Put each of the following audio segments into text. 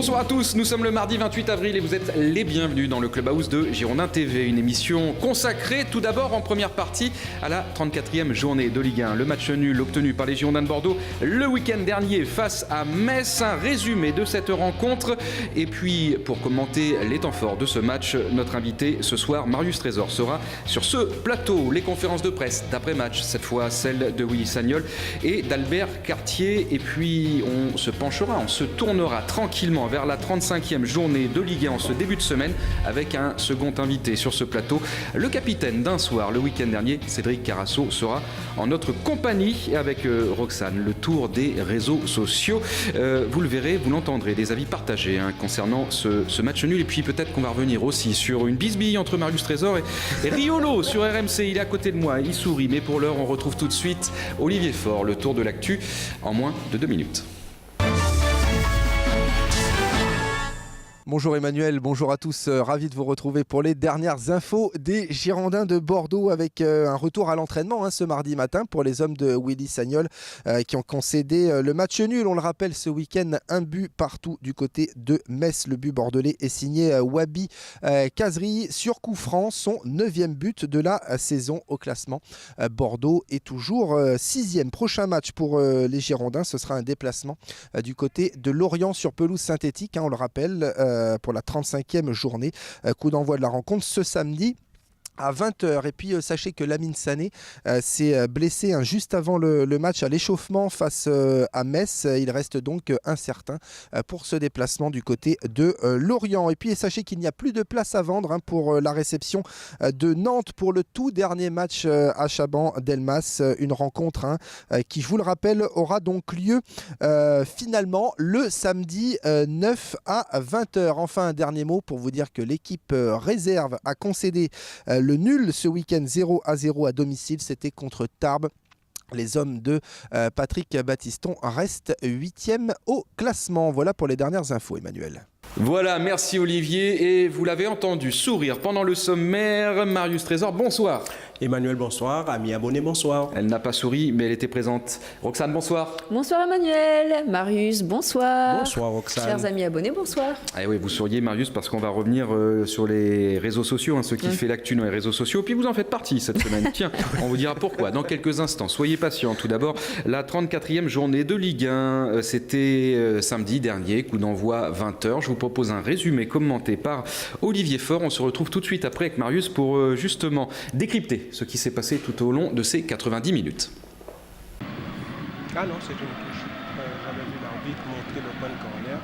Bonsoir à tous, nous sommes le mardi 28 avril et vous êtes les bienvenus dans le Clubhouse de Girondins TV, une émission consacrée tout d'abord en première partie à la 34e journée de Ligue 1. Le match nul obtenu par les Girondins de Bordeaux le week-end dernier face à Metz, un résumé de cette rencontre. Et puis pour commenter les temps forts de ce match, notre invité ce soir, Marius Trésor, sera sur ce plateau. Les conférences de presse d'après-match, cette fois celle de Willy Sagnol et d'Albert Cartier. Et puis on se tournera tranquillement vers la 35e journée de Ligue 1 en ce début de semaine avec un second invité sur ce plateau. Le capitaine d'un soir le week-end dernier, Cédric Carasso, sera en notre compagnie et avec Roxane. Le tour des réseaux sociaux, vous le verrez, vous l'entendrez, des avis partagés concernant ce match nul. Et puis peut-être qu'on va revenir aussi sur une bisbille entre Marius Trésor et Riolo sur RMC. Il est à côté de moi, il sourit, mais pour l'heure on retrouve tout de suite Olivier Faure, le tour de l'actu en moins de 2 minutes. Bonjour Emmanuel, bonjour à tous, ravi de vous retrouver pour les dernières infos des Girondins de Bordeaux avec un retour à l'entraînement ce mardi matin pour les hommes de Willy Sagnol qui ont concédé le match nul. On le rappelle, ce week-end, un but partout du côté de Metz. Le but bordelais est signé Wabi Kazri sur coup franc, son 9e but de la saison au classement. Bordeaux est toujours 6e. Prochain match pour les Girondins, ce sera un déplacement du côté de Lorient sur pelouse synthétique, on le rappelle, pour la 35e journée. Coup d'envoi de la rencontre ce samedi à 20h. Et puis sachez que Lamine Sané s'est blessé juste avant le match à l'échauffement face à Metz. Il reste donc incertain pour ce déplacement du côté de Lorient. Et puis sachez qu'il n'y a plus de place à vendre pour la réception de Nantes pour le tout dernier match à Chaban-Delmas. Une rencontre qui, je vous le rappelle, aura donc lieu finalement le samedi 9 à 20h. Enfin, un dernier mot pour vous dire que l'équipe réserve a concédé le nul ce week-end 0-0 à domicile, c'était contre Tarbes. Les hommes de Patrick Battiston restent 8e au classement. Voilà pour les dernières infos, Emmanuel. Voilà, merci Olivier. Et vous l'avez entendu sourire pendant le sommaire. Marius Trésor, bonsoir. Emmanuel, bonsoir. Amis abonnés, bonsoir. Elle n'a pas souri, mais elle était présente. Roxane, bonsoir. Bonsoir Emmanuel. Marius, bonsoir. Bonsoir Roxane. Chers amis abonnés, bonsoir. Ah oui, vous souriez Marius parce qu'on va revenir sur les réseaux sociaux, ce qui fait l'actu dans les réseaux sociaux. Puis vous en faites partie cette semaine. Tiens, on vous dira pourquoi dans quelques instants. Soyez patients. Tout d'abord, la 34e journée de Ligue 1. C'était samedi dernier, coup d'envoi 20h. Je vous propose un résumé commenté par Olivier Faure. On se retrouve tout de suite après avec Marius pour justement décrypter ce qui s'est passé tout au long de ces 90 minutes. Ah non, c'est une touche. J'avais vu l'arbitre montrer le point de corner.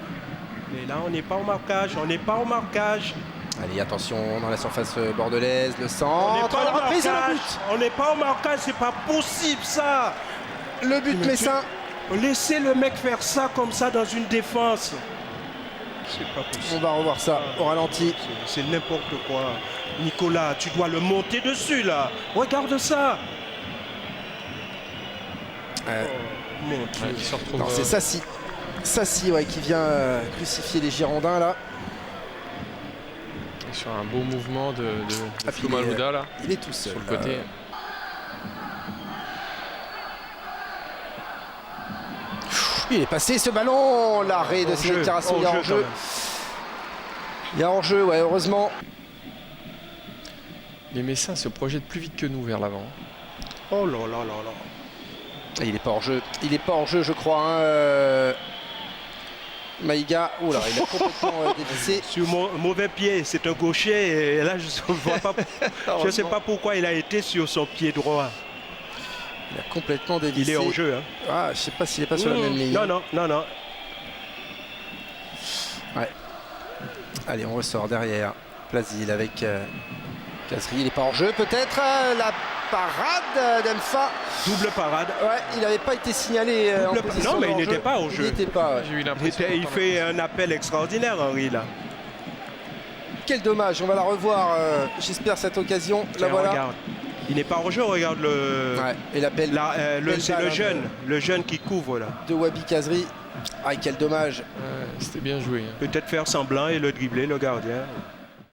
Mais là, on n'est pas au marquage. Allez, attention dans la surface bordelaise, le centre, la reprise et le but. On n'est pas au marquage, c'est pas possible ça. Le but messin. Laissez le mec faire ça comme ça dans une défense. C'est pas possible. On va revoir ça au ralenti. C'est n'importe quoi. Nicolas, tu dois le monter dessus là. Regarde ça. Mon Dieu. C'est Sassi. Sassi qui vient crucifier les Girondins là. Sur un beau mouvement de Thomas Louda là. Il est tout seul. Sur le côté. Il est passé ce ballon. L'arrêt de Cédric Carasso. Il y a hors-jeu. Il y a hors-jeu, heureusement. Les Messins se projettent plus vite que nous vers l'avant. Oh là là là là. Il n'est pas hors-jeu. Il n'est pas hors-jeu, je crois. Maïga, il a complètement dévissé. Sur mon mauvais pied, c'est un gaucher. Et là, je ne sais pas pourquoi il a été sur son pied droit. Il a complètement dévissé. Il est en jeu. Ah, je ne sais pas s'il n'est pas sur la même ligne. Non. Ouais. Allez, on ressort derrière. Plasil avec Kazri. Il n'est pas en jeu, peut-être. La parade d'Emfa. Double parade. Ouais, il n'avait pas été signalé en position. Non, mais il n'était pas en jeu. Il n'était pas. Ouais. J'ai eu l'impression. Il fait un appel extraordinaire, Henri, là. Quel dommage. On va la revoir, j'espère, cette occasion. Là, voilà. Regarde. Il n'est pas en jeu, regarde le. Ouais, et l'appel. C'est le jeune qui couvre là. De Wabi Kazri. Ah, quel dommage. C'était bien joué. Peut-être faire semblant et le dribbler, le gardien.